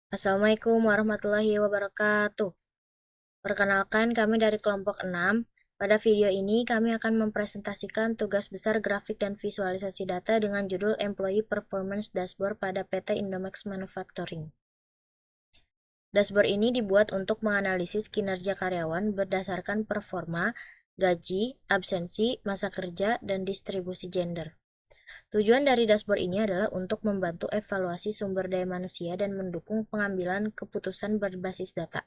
Assalamualaikum warahmatullahi wabarakatuh. Perkenalkan, kami dari kelompok 6. Pada video ini, kami akan mempresentasikan tugas besar grafik dan visualisasi data dengan judul Employee Performance Dashboard pada PT Indomax Manufacturing. Dashboard ini dibuat untuk menganalisis kinerja karyawan berdasarkan performa, gaji, absensi, masa kerja, dan distribusi gender. Tujuan dari dashboard ini adalah untuk membantu evaluasi sumber daya manusia dan mendukung pengambilan keputusan berbasis data.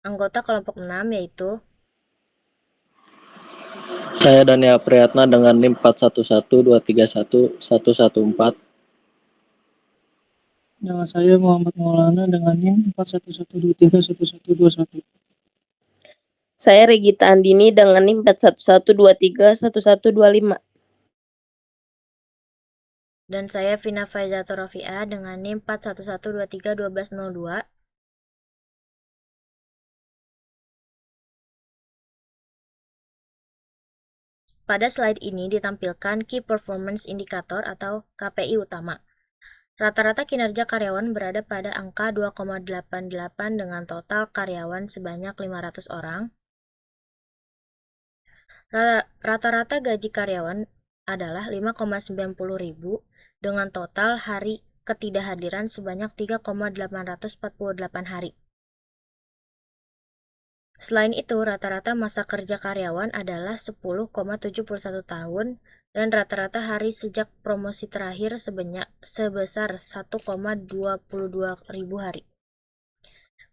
Anggota kelompok 6 yaitu Saya Dania Priyatna dengan NIM 4112311114. Dengan saya Muhammad Maulana dengan NIM 4112311121. Saya Regita Andini dengan NIM 4112311125. dan saya Vina Faizatul Rafi'ah dengan NIM 4112311202. Pada slide ini ditampilkan Key Performance Indicator atau KPI utama. Rata-rata kinerja karyawan berada pada angka 2,88 dengan total karyawan sebanyak 500 orang. Rata-rata gaji karyawan adalah 5,90.000 dengan total hari ketidakhadiran sebanyak 3,848 hari. Selain itu, rata-rata masa kerja karyawan adalah 10,71 tahun dan rata-rata hari sejak promosi terakhir sebesar 1,22 ribu hari.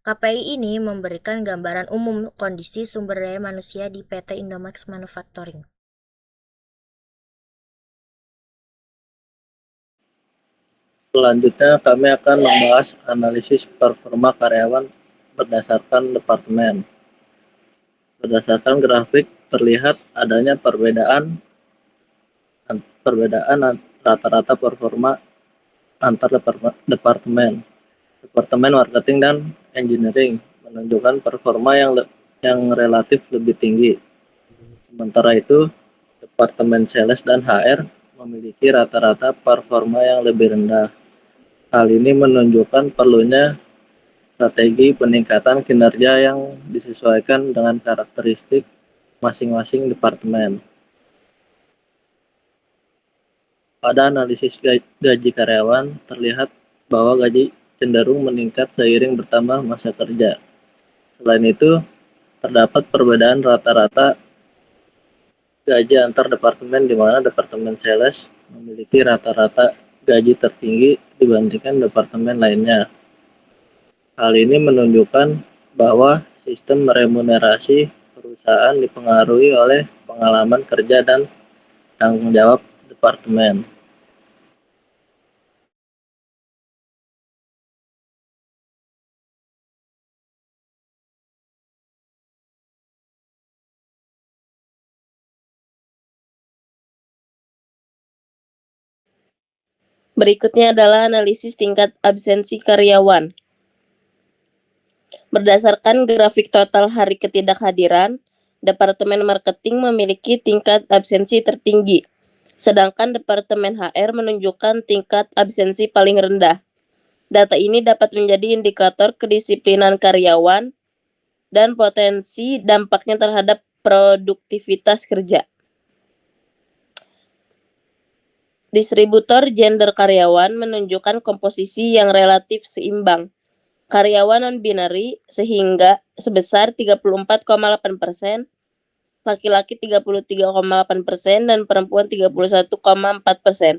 KPI ini memberikan gambaran umum kondisi sumber daya manusia di PT Indomax Manufacturing. Selanjutnya kami akan membahas analisis performa karyawan berdasarkan departemen. Berdasarkan grafik terlihat adanya perbedaan rata-rata performa antar departemen. Departemen Marketing dan Engineering menunjukkan performa yang relatif lebih tinggi. Sementara itu, Departemen Sales dan HR memiliki rata-rata performa yang lebih rendah. Hal ini menunjukkan perlunya strategi peningkatan kinerja yang disesuaikan dengan karakteristik masing-masing departemen. Pada analisis gaji karyawan, terlihat bahwa gaji cenderung meningkat seiring bertambah masa kerja. Selain itu, terdapat perbedaan rata-rata gaji antar departemen di mana Departemen Sales memiliki rata-rata gaji tertinggi dibandingkan departemen lainnya. Hal ini menunjukkan bahwa sistem remunerasi perusahaan dipengaruhi oleh pengalaman kerja dan tanggung jawab departemen. Berikutnya adalah analisis tingkat absensi karyawan. Berdasarkan grafik total hari ketidakhadiran, Departemen Marketing memiliki tingkat absensi tertinggi, sedangkan Departemen HR menunjukkan tingkat absensi paling rendah. Data ini dapat menjadi indikator kedisiplinan karyawan dan potensi dampaknya terhadap produktivitas kerja. Distributor gender karyawan menunjukkan komposisi yang relatif seimbang. Karyawan non-binary sehingga sebesar 34,8%, laki-laki 33,8% dan perempuan 31,4%.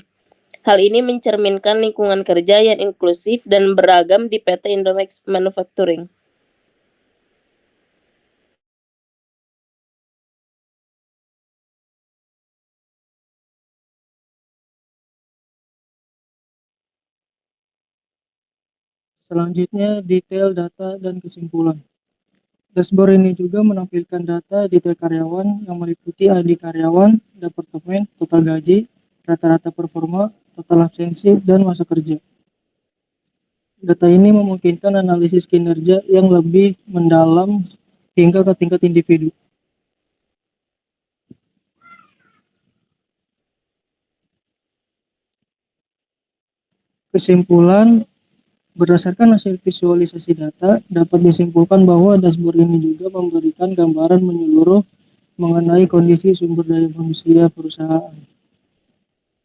Hal ini mencerminkan lingkungan kerja yang inklusif dan beragam di PT Indomax Manufacturing. Selanjutnya detail data dan kesimpulan. Dashboard ini juga menampilkan data detail karyawan yang meliputi ID karyawan, departemen, total gaji, rata-rata performa, total absensi, dan masa kerja. Data ini memungkinkan analisis kinerja yang lebih mendalam hingga ke tingkat individu. Kesimpulan, berdasarkan hasil visualisasi data, dapat disimpulkan bahwa dashboard ini juga memberikan gambaran menyeluruh mengenai kondisi sumber daya manusia perusahaan.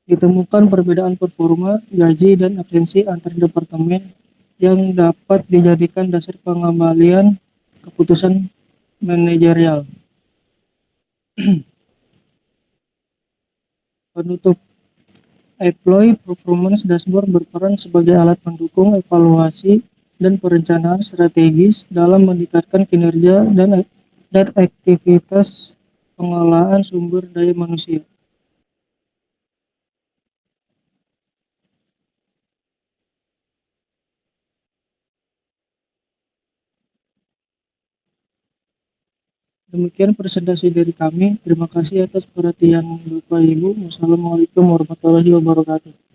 Ditemukan perbedaan performa, gaji, dan atensi antar departemen yang dapat dijadikan dasar pengambilan keputusan manajerial. Penutup, Employee Performance Dashboard berperan sebagai alat pendukung evaluasi dan perencanaan strategis dalam meningkatkan kinerja dan aktivitas pengelolaan sumber daya manusia. Demikian presentasi dari kami. Terima kasih atas perhatian Bapak Ibu. Wassalamualaikum warahmatullahi wabarakatuh.